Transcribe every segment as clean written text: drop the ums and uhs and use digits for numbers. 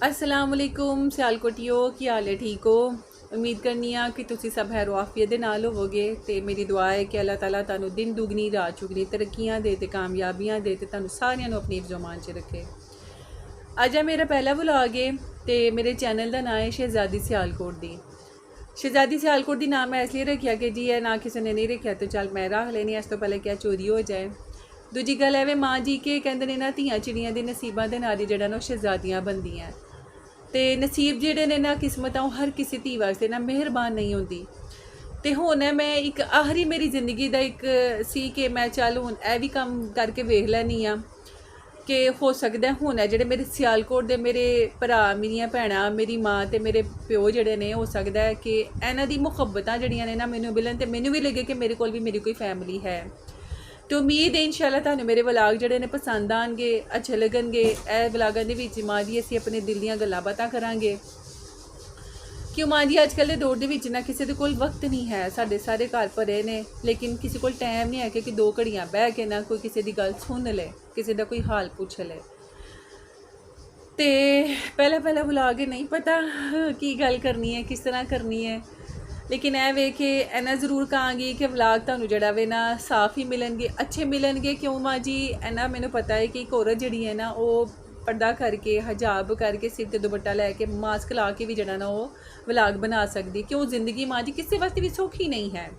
असलामुअलैकुम सियालकोटियो की हाल है ठीक हो। उम्मीद करनी आ कि तुसी सब हैरो आफियत दे नाल होवोगे ते मेरी दुआ है कि अल्लाह ताला तानू दिन दुगनी रात चुगनी तरक्कियां दे ते कामयाबियां दे ते तानू सारियां नू अपनी हिफ्ज़ो-मान च रखे। अज है मेरा पहला व्लॉग है ते मेरे चैनल का नाम है शहजादी सियालकोट दी। शहजादी सियालकोट दी नाम मैं इसलिए रखा कि जी है ना किसी ने नहीं रखा तो चल मैं रख लेनी, इस तो पहले क्या चोरी हो जाए। दूजी गल है वे माँ जी के कहते हैं ना धियाँ चिड़ियाँ के नसीबों के नाल जड़ा ना शहजादियाँ बनदियाँ ते नसीब जेडे ने ना किस्मत हर किसी धी वास्ते ना मेहरबान नहीं होंदी। तो हुण मैं एक आखिरी मेरी जिंदगी का एक सी कि मैं चल हुण यह भी कम करके वेख लैनी आ कि हो सकता है हुण जेडे मेरे सियालकोट दे मेरे भरा मेरिया भैणां मेरी माँ ते मेरे प्यो जेडे ने हो सकता है कि इन्हां दी मुहब्बतां जड़ियां ने ना मैनू मिलन ते मैनू भी लगे कि मेरे कोल भी मेरी कोई फैमिली है। तो उम्मीद है इंशाल्लाह तुहानू मेरे व्लॉग जोड़े ने पसंद आएंगे, अच्छे लगनगे। ए व्लॉगां दे विच माँ दी असीं अपने दिल दीयां गल्लां बातां करांगे। क्यों माँ जी अजकल के दौर दे विच ना किसी दे कोल वक्त नहीं है, साडे सारे घर भरे ने लेकिन किसी कोल टाइम नहीं है कि दो घड़ियां बह के ना कोई किसी दी गल सुन ले, किसी दा कोई हाल पुछ ले। ते पहला व्लॉग है, नहीं पता की गल करनी है, किस तरह करनी है, लेकिन ए वे कि इन्ना जरूर कहांगी कि व्लॉग तुहानू जड़ा वे ना साफ ही मिलणगे, अच्छे मिलणगे। क्यों माँ जी इन्ना मैनू पता है कि एक औरत जड़ी है ना वो पर्दा करके हिजाब करके सिर ते दुपट्टा लैके मास्क ला के भी जड़ा ना वो व्लॉग बना सकती। क्यों जिंदगी माँ जी किसी वास्ते भी सौखी नहीं है,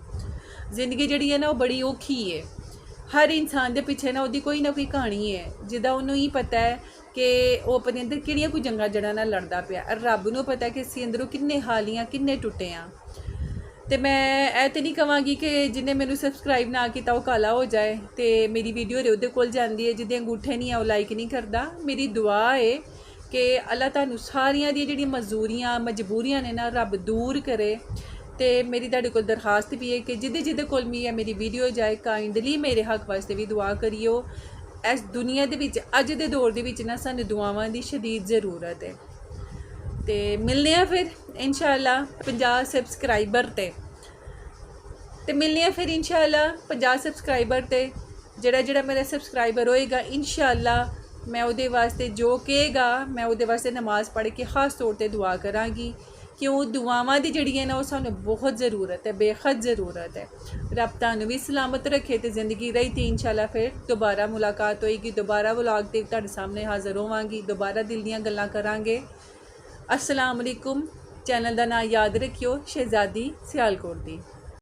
जिंदगी जड़ी है ना वो बड़ी औखी है। हर इंसान के पिछे ना उसकी कोई ना कोई कहानी है जिदा उन्होंने ही पता है कि वो अपने अंदर किहड़ियां कोई जंगा जड़ा ना लड़ता पिया। रब नूं पता है कि असीं अंदरों किन्ने हालियां किन्ने टुटे हाँ। तो मैं ए तो नहीं कहांगी कि जिन्हें मैनू सबसक्राइब ना किया वो काला हो जाए तो मेरी वीडियो उहदे कोल जाती है, जिहदे अंगूठे नहीं है वो लाइक नहीं करता। मेरी दुआ है कि अल्लाह तुहानू सारियां दी जिहड़ियां मजबूरियां मजबूरियां ने ना रब दूर करे। तो मेरी तुहाडे कोल दरखास्त भी है कि जिदे कोल मी मेरी वीडियो जाए काइंडली मेरे हक वास्ते भी दुआ करियो। इस दुनिया दे विच अज दे दौर दे विच ना सानू दुआवां दी शदीद ज़रूरत है। तो मिलने फिर इंशाल्लाह 50 सबसक्राइबर ते मिलने फिर इंशाल्लाह 50 सबसक्राइबर ते जेड़ा मेरा सबसक्राइबर होएगा इंशाल्लाह मैं उहदे वास्ते जो कहेगा मैं उहदे वास्ते नमाज़ पढ़ के खास तौर पर दुआ करांगी। क्यों दुआवां दी जड़ी है ना वो सानू बहुत ज़रूरत है, बेहद ज़रूरत है। रब तुहानू भी सलामत रखे तो ज़िंदगी रही थी इंशाल्लाह फिर दोबारा मुलाकात होएगी, दोबारा व्लॉग ते तुहाडे सामने हाज़र होवांगी, दोबारा दिल दीयां गल्लां करांगे। अस्सलाम वालेकुम। चैनल का नाम याद रखियो शहजादी सियालकोट दी।